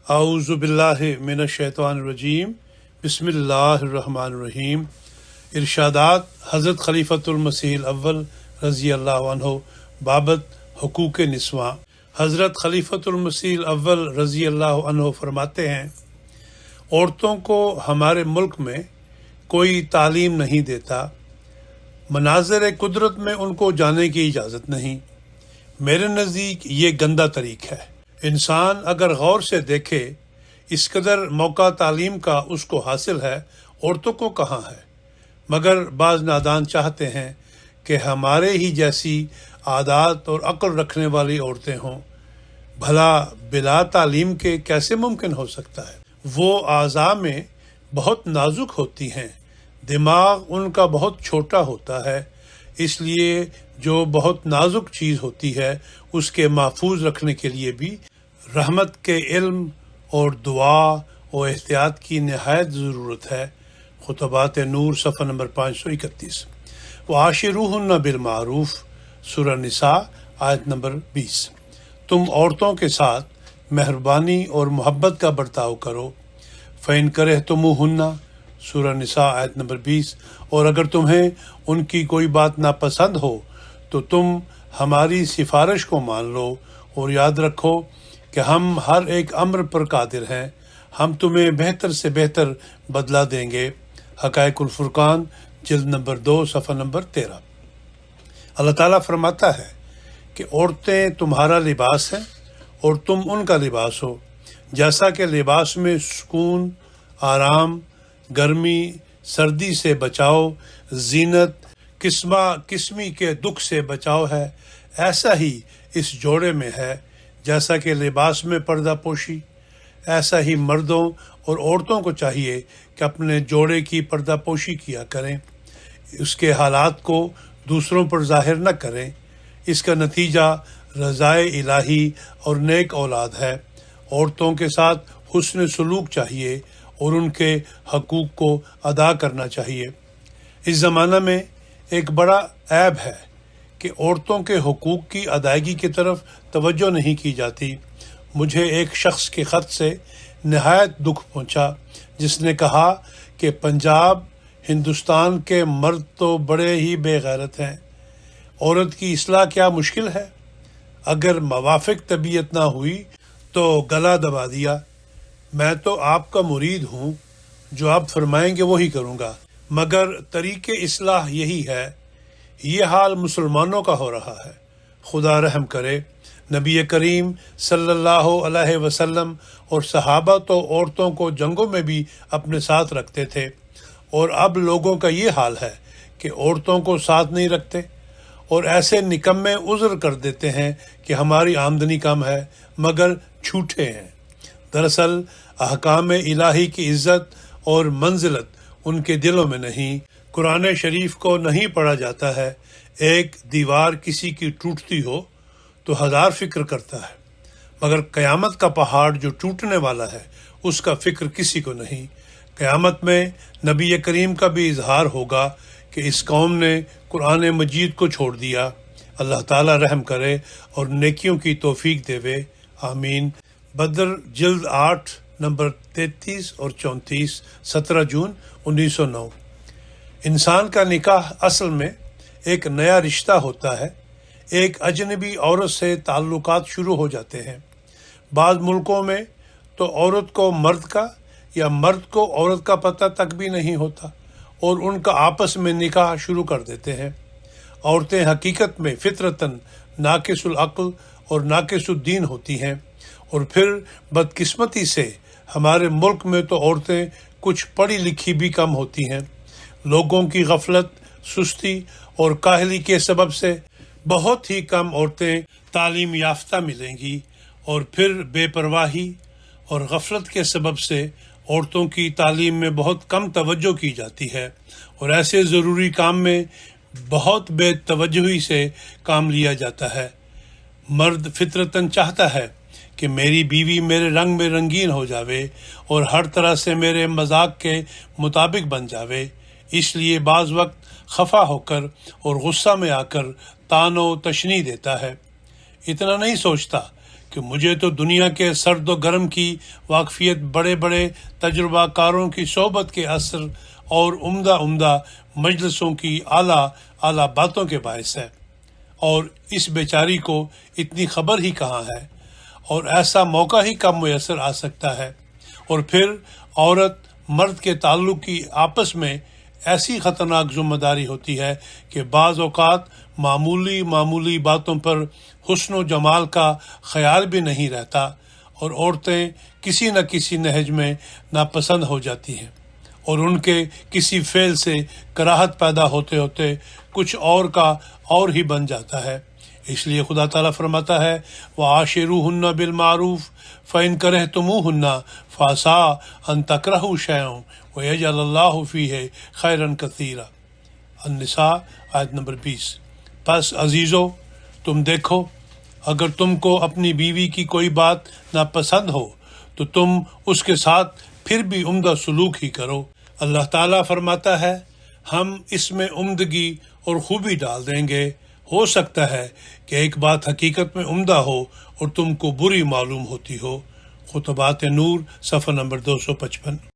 اعوذ باللہ من الشیطان الرجیم بسم اللہ الرحمن الرحیم۔ ارشادات حضرت خلیفۃ المسیح الاول رضی اللہ عنہ بابت حقوق نسواں۔ حضرت خلیفۃ المسیح الاول رضی اللہ عنہ فرماتے ہیں، عورتوں کو ہمارے ملک میں کوئی تعلیم نہیں دیتا، مناظر قدرت میں ان کو جانے کی اجازت نہیں۔ میرے نزدیک یہ گندا طریق ہے۔ انسان اگر غور سے دیکھے، اس قدر موقع تعلیم کا اس کو حاصل ہے، عورتوں کو کہاں ہے؟ مگر بعض نادان چاہتے ہیں کہ ہمارے ہی جیسی عادات اور عقل رکھنے والی عورتیں ہوں۔ بھلا بلا تعلیم کے کیسے ممکن ہو سکتا ہے؟ وہ اعضاء میں بہت نازک ہوتی ہیں، دماغ ان کا بہت چھوٹا ہوتا ہے، اس لیے جو بہت نازک چیز ہوتی ہے اس کے محفوظ رکھنے کے لیے بھی رحمت کے علم اور دعا اور احتیاط کی نہایت ضرورت ہے۔ خطبات نور صفحہ نمبر 531۔ وعاشروہن بالمعروف، سورہ نساء آیت نمبر 20۔ تم عورتوں کے ساتھ مہربانی اور محبت کا برتاؤ کرو۔ فَإِن كَرِهْتُمُوهُنَّ، سورہ نساء آیت نمبر 20۔ اور اگر تمہیں ان کی کوئی بات ناپسند ہو تو تم ہماری سفارش کو مان لو، اور یاد رکھو کہ ہم ہر ایک امر پر قادر ہیں، ہم تمہیں بہتر سے بہتر بدلہ دیں گے۔ حقائق الفرقان جلد نمبر 2 صفحہ نمبر 13۔ اللہ تعالیٰ فرماتا ہے کہ عورتیں تمہارا لباس ہیں اور تم ان کا لباس ہو۔ جیسا کہ لباس میں سکون، آرام، گرمی، سردی سے بچاؤ، زینت، قسمی کے دکھ سے بچاؤ ہے، ایسا ہی اس جوڑے میں ہے۔ جیسا کہ لباس میں پردہ پوشی، ایسا ہی مردوں اور عورتوں کو چاہیے کہ اپنے جوڑے کی پردہ پوشی کیا کریں، اس کے حالات کو دوسروں پر ظاہر نہ کریں۔ اس کا نتیجہ رضائے الہی اور نیک اولاد ہے۔ عورتوں کے ساتھ حسن سلوک چاہیے اور ان کے حقوق کو ادا کرنا چاہیے۔ اس زمانہ میں ایک بڑا عیب ہے کہ عورتوں کے حقوق کی ادائیگی کی طرف توجہ نہیں کی جاتی۔ مجھے ایک شخص کے خط سے نہایت دکھ پہنچا، جس نے کہا کہ پنجاب ہندوستان کے مرد تو بڑے ہی بے غیرت ہیں، عورت کی اصلاح کیا مشکل ہے؟ اگر موافق طبیعت نہ ہوئی تو گلا دبا دیا۔ میں تو آپ کا مرید ہوں، جو آپ فرمائیں گے وہی کروں گا، مگر طریق اصلاح یہی ہے۔ یہ حال مسلمانوں کا ہو رہا ہے، خدا رحم کرے۔ نبی کریم صلی اللہ علیہ وسلم اور صحابہ تو عورتوں کو جنگوں میں بھی اپنے ساتھ رکھتے تھے، اور اب لوگوں کا یہ حال ہے کہ عورتوں کو ساتھ نہیں رکھتے، اور ایسے نکمے عذر کر دیتے ہیں کہ ہماری آمدنی کم ہے، مگر جھوٹے ہیں۔ دراصل احکام الہی کی عزت اور منزلت ان کے دلوں میں نہیں۔ قرآن شریف کو نہیں پڑھا جاتا ہے۔ ایک دیوار کسی کی ٹوٹتی ہو تو ہزار فکر کرتا ہے، مگر قیامت کا پہاڑ جو ٹوٹنے والا ہے اس کا فکر کسی کو نہیں۔ قیامت میں نبی کریم کا بھی اظہار ہوگا کہ اس قوم نے قرآن مجید کو چھوڑ دیا۔ اللہ تعالیٰ رحم کرے اور نیکیوں کی توفیق دے، آمین۔ بدر جلد 8 نمبر 33 اور 34، 17 جون 1909۔ انسان کا نکاح اصل میں ایک نیا رشتہ ہوتا ہے۔ ایک اجنبی عورت سے تعلقات شروع ہو جاتے ہیں۔ بعض ملکوں میں تو عورت کو مرد کا یا مرد کو عورت کا پتہ تک بھی نہیں ہوتا، اور ان کا آپس میں نکاح شروع کر دیتے ہیں۔ عورتیں حقیقت میں فطرتاً ناقص العقل اور ناقص الدین ہوتی ہیں، اور پھر بدقسمتی سے ہمارے ملک میں تو عورتیں کچھ پڑھی لکھی بھی کم ہوتی ہیں۔ لوگوں کی غفلت، سستی اور کاہلی کے سبب سے بہت ہی کم عورتیں تعلیم یافتہ ملیں گی، اور پھر بے پرواہی اور غفلت کے سبب سے عورتوں کی تعلیم میں بہت کم توجہ کی جاتی ہے، اور ایسے ضروری کام میں بہت بے توجہی سے کام لیا جاتا ہے۔ مرد فطرتاً چاہتا ہے کہ میری بیوی میرے رنگ میں رنگین ہو جاوے اور ہر طرح سے میرے مذاق کے مطابق بن جاوے، اس لیے بعض وقت خفا ہو کر اور غصہ میں آ کر طعن و تشنیع دیتا ہے۔ اتنا نہیں سوچتا کہ مجھے تو دنیا کے سرد و گرم کی واقفیت بڑے بڑے تجربہ کاروں کی صحبت کے اثر اور عمدہ عمدہ مجلسوں کی اعلیٰ باتوں کے باعث ہے، اور اس بیچاری کو اتنی خبر ہی کہاں ہے، اور ایسا موقع ہی کب میسر آ سکتا ہے۔ اور پھر عورت مرد کے تعلق کی آپس میں ایسی خطرناک ذمہ داری ہوتی ہے کہ بعض اوقات معمولی باتوں پر حسن و جمال کا خیال بھی نہیں رہتا، اور عورتیں کسی نہ کسی نہج میں ناپسند ہو جاتی ہیں، اور ان کے کسی فعل سے کراہت پیدا ہوتے ہوتے کچھ اور کا اور ہی بن جاتا ہے۔ اس لیے خدا تعالیٰ فرماتا ہے وَعَاشِرُوهُنَّ بِالْمَعْرُوفِ فَإِنْ كَرِهْتُمُوهُنَّ فَعَسَىٰ أَن تَكْرَهُوا شَيْئًا وَيَجْعَلَ اللَّهُ فِيهِ خَيْرًا كَثِيرًا۔ النساء آیت نمبر 20۔ پس عزیزو، تم دیکھو، اگر تم کو اپنی بیوی کی کوئی بات ناپسند ہو تو تم اس کے ساتھ پھر بھی عمدہ سلوک ہی کرو۔ اللہ تعالیٰ فرماتا ہے ہم اس میں عمدگی اور خوبی ڈال دیں گے۔ ہو سکتا ہے کہ ایک بات حقیقت میں عمدہ ہو اور تم کو بری معلوم ہوتی ہو۔ خطبات نور صفحہ نمبر 255۔